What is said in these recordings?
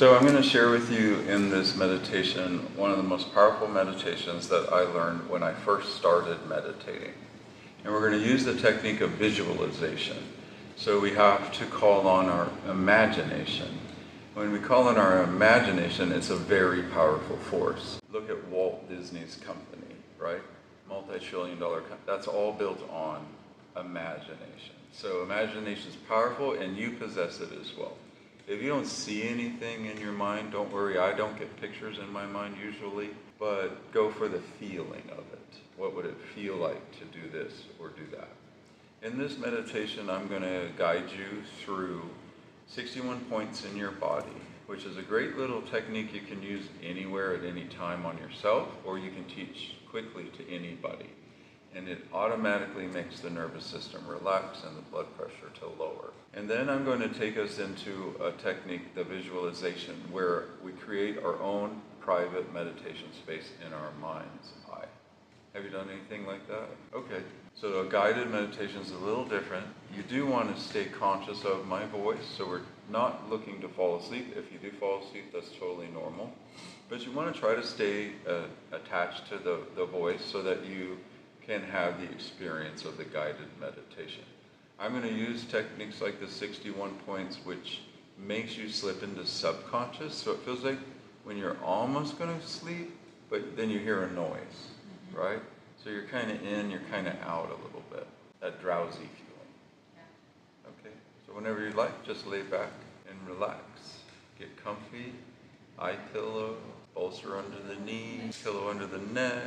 So I'm going to share with you in this meditation one of the most powerful meditations that I learned when I first started meditating. And we're going to use the technique of visualization. So we have to call on our imagination. When we call on our imagination, it's a very powerful force. Look at Walt Disney's company, right? Multi-trillion-dollar company. That's all built on imagination. So imagination is powerful, and you possess it as well. If you don't see anything in your mind, don't worry. I don't get pictures in my mind usually, but go for the feeling of it. What would it feel like to do this or do that? In this meditation, I'm going to guide you through 61 points in your body, which is a great little technique you can use anywhere at any time on yourself, or you can teach quickly to anybody. And it automatically makes the nervous system relax and the blood pressure to lower. And then I'm going to take us into a technique, the visualization, where we create our own private meditation space in our mind's eye. Have you done anything like that? Okay. So a guided meditation is a little different. You do want to stay conscious of my voice, so we're not looking to fall asleep. If you do fall asleep, that's totally normal. But you want to try to stay attached to the voice so that you can have the experience of the guided meditation. I'm going to use techniques like the 61 points, which makes you slip into subconscious. So it feels like when you're almost going to sleep, but then you hear a noise, right? So you're kind of in, you're kind of out a little bit, that drowsy feeling. Okay, so whenever you like, just lay back and relax. Get comfy, eye pillow, bolster under the knees, pillow under the neck,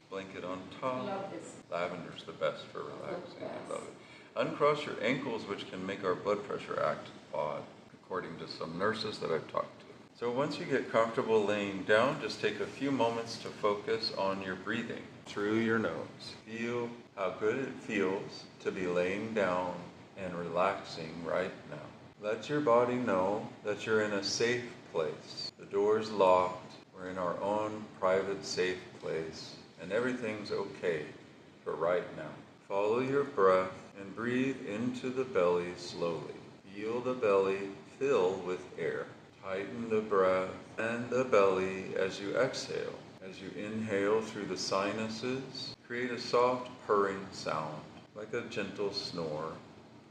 blanket on top. Love this. Lavender's the best for relaxing. I love it. Uncross your ankles, which can make our blood pressure act odd, according to some nurses that I've talked to. So once you get comfortable laying down, just take a few moments to focus on your breathing through your nose. Feel how good it feels to be laying down and relaxing right now. Let your body know that you're in a safe place. The door's locked. We're in our own private safe place. And everything's okay for right now. Follow your breath and breathe into the belly slowly. Feel the belly fill with air. Tighten the breath and the belly as you exhale. As you inhale through the sinuses, create a soft purring sound, like a gentle snore.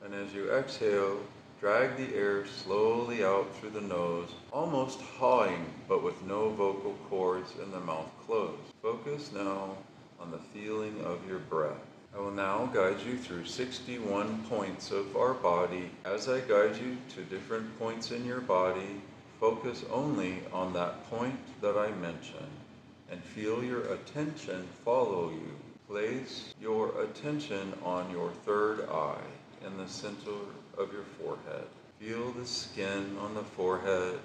And as you exhale, drag the air slowly out through the nose, almost hawing, but with no vocal cords and the mouth closed. Focus now on the feeling of your breath. I will now guide you through 61 points of our body. As I guide you to different points in your body, focus only on that point that I mentioned and feel your attention follow you. Place your attention on your third eye in the center of your forehead. Feel the skin on the forehead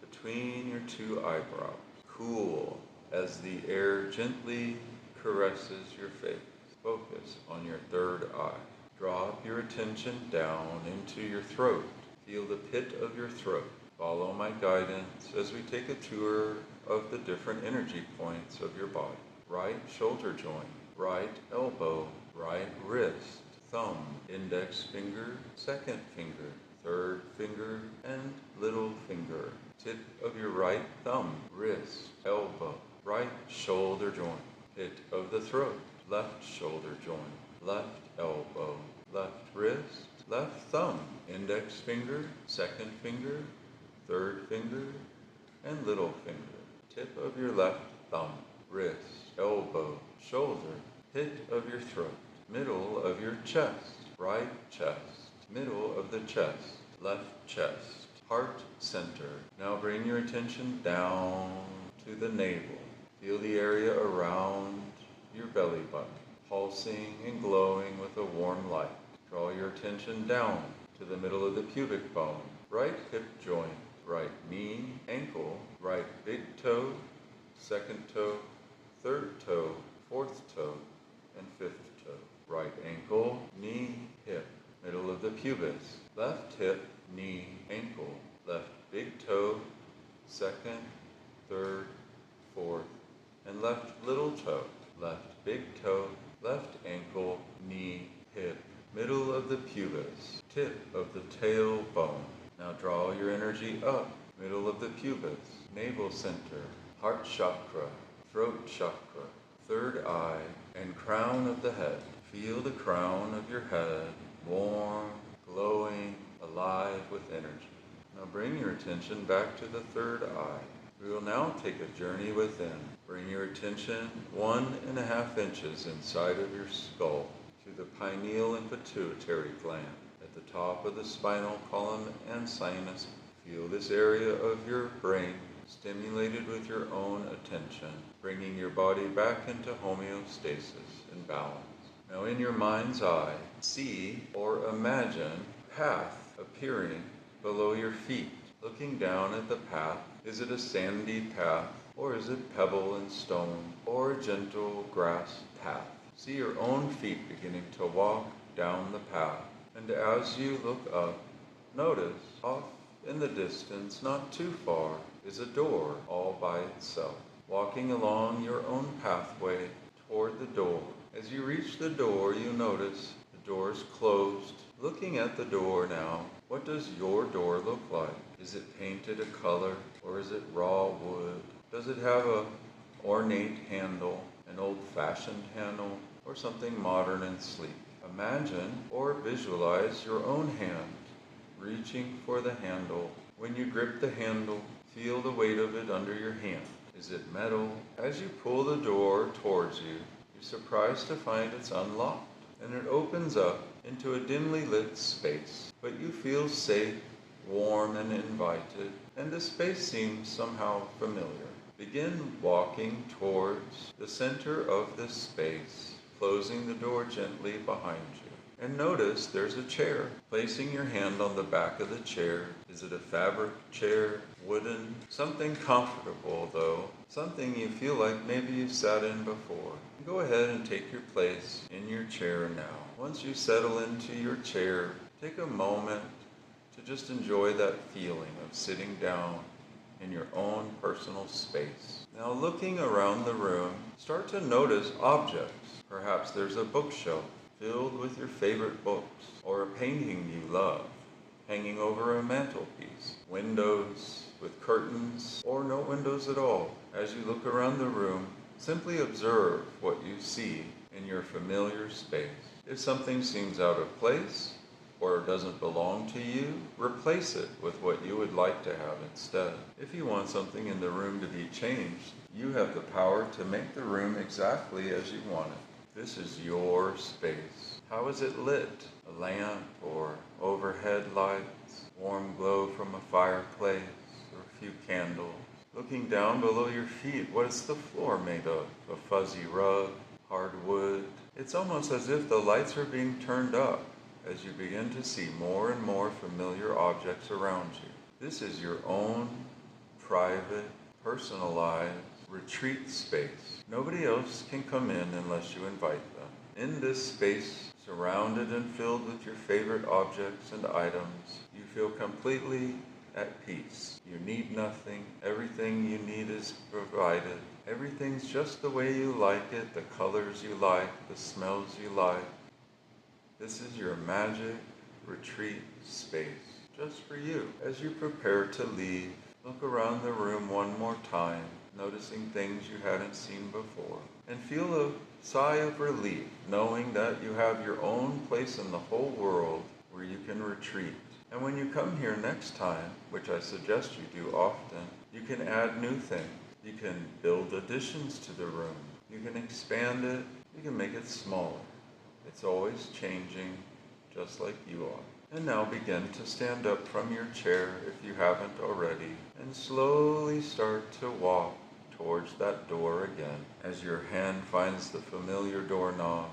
between your two eyebrows. Cool as the air gently caresses your face. Focus on your third eye. Drop your attention down into your throat. Feel the pit of your throat. Follow my guidance as we take a tour of the different energy points of your body. Right shoulder joint, right elbow, right wrist, thumb, index finger, second finger, third finger, and little finger. Tip of your right thumb, wrist, elbow, right shoulder joint, pit of the throat, left shoulder joint, left elbow, left wrist, left thumb, index finger, second finger, third finger, and little finger. Tip of your left thumb, wrist, elbow, shoulder, pit of your throat, middle of your chest, right chest, middle of the chest, left chest, heart center. Now bring your attention down to the navel. Feel the area around your belly button, pulsing and glowing with a warm light. Draw your attention down to the middle of the pubic bone, right hip joint, right knee, ankle, right big toe, second toe, third toe, fourth toe, and fifth toe. Right ankle, knee, hip, middle of the pubis, left hip, knee, ankle, left big toe, second, third, fourth, and left little toe, left big toe, left ankle, knee, hip, middle of the pubis, tip of the tailbone. Now draw your energy up middle of the pubis, navel center, heart chakra, throat chakra, third eye, and crown of the head. Feel the crown of your head, warm, glowing, alive with energy. Now bring your attention back to the third eye. We will now take a journey within. Bring your attention 1.5 inches inside of your skull to the pineal and pituitary gland at the top of the spinal column and sinus. Feel this area of your brain stimulated with your own attention, bringing your body back into homeostasis and balance. Now in your mind's eye, see or imagine a path appearing below your feet. Looking down at the path, is it a sandy path, or is it pebble and stone, or a gentle grass path? See your own feet beginning to walk down the path, and as you look up, notice off in the distance, not too far, is a door all by itself. Walking along your own pathway toward the door. As you reach the door, you notice the door is closed. Looking at the door now, what does your door look like? Is it painted a color, or is it raw wood? Does it have an ornate handle, an old-fashioned handle, or something modern and sleek? Imagine or visualize your own hand reaching for the handle. When you grip the handle, feel the weight of it under your hand. Is it metal? As you pull the door towards you, you're surprised to find it's unlocked, and it opens up into a dimly lit space. But you feel safe, warm, and invited, and the space seems somehow familiar. Begin walking towards the center of this space, closing the door gently behind you. And notice there's a chair. Placing your hand on the back of the chair. Is it a fabric chair, wooden? Something comfortable though. Something you feel like maybe you've sat in before. Go ahead and take your place in your chair now. Once you settle into your chair, take a moment to just enjoy that feeling of sitting down in your own personal space. Now looking around the room, start to notice objects. Perhaps there's a bookshelf filled with your favorite books, or a painting you love, hanging over a mantelpiece, windows with curtains, or no windows at all. As you look around the room, simply observe what you see in your familiar space. If something seems out of place, or doesn't belong to you, replace it with what you would like to have instead. If you want something in the room to be changed, you have the power to make the room exactly as you want it. This is your space. How is it lit? A lamp or overhead lights, warm glow from a fireplace, or a few candles. Looking down below your feet, what is the floor made of? A fuzzy rug, hard wood. It's almost as if the lights are being turned up as you begin to see more and more familiar objects around you. This is your own private, personalized retreat space. Nobody else can come in unless you invite them. In this space, surrounded and filled with your favorite objects and items, you feel completely at peace. You need nothing. Everything you need is provided. Everything's just the way you like it, the colors you like, the smells you like. This is your magic retreat space, just for you. As you prepare to leave, look around the room one more time, noticing things you hadn't seen before, and feel a sigh of relief, knowing that you have your own place in the whole world where you can retreat. And when you come here next time, which I suggest you do often, you can add new things. You can build additions to the room. You can expand it. You can make it smaller. It's always changing, just like you are. And now begin to stand up from your chair if you haven't already, and slowly start to walk towards that door again. As your hand finds the familiar doorknob,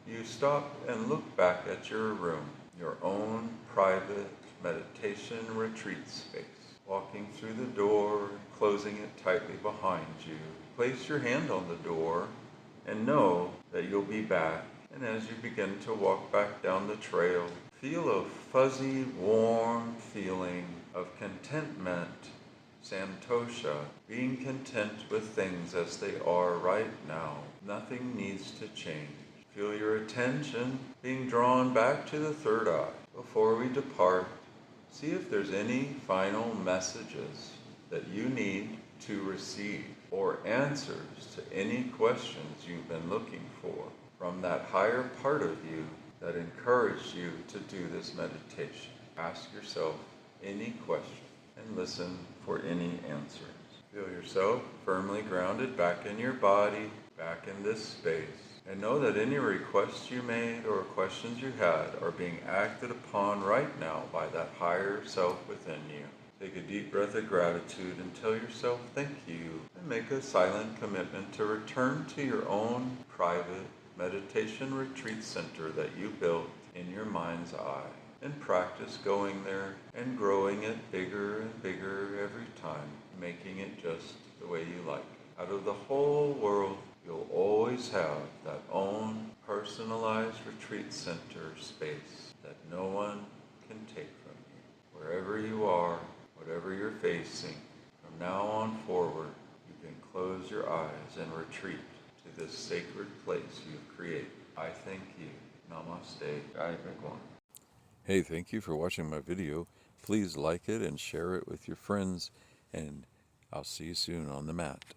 you stop and look back at your room, your own private meditation retreat space. Walking through the door and closing it tightly behind you, place your hand on the door and know that you'll be back. And as you begin to walk back down the trail, feel a fuzzy, warm feeling of contentment, santosha, being content with things as they are right now. Nothing needs to change. Feel your attention being drawn back to the third eye. Before we depart, See if there's any final messages that you need to receive or answers to any questions you've been looking for from that higher part of you that encouraged you to do this meditation. Ask yourself any question and listen for any answers. Feel yourself firmly grounded back in your body, back in this space, and know that any requests you made or questions you had are being acted upon right now by that higher self within you. Take a deep breath of gratitude and tell yourself thank you, and make a silent commitment to return to your own private meditation retreat center that you built in your mind's eye, and practice going there and growing it bigger and bigger every time, making it just the way you like it. Out of the whole world, you'll always have that own personalized retreat center space that no one can take from you. Wherever you are, whatever you're facing, from now on forward, you can close your eyes and retreat to this sacred place you've created. I thank you. Namaste. Jai Bhagwan. Hey, thank you for watching my video. Please like it and share it with your friends, and I'll see you soon on the mat.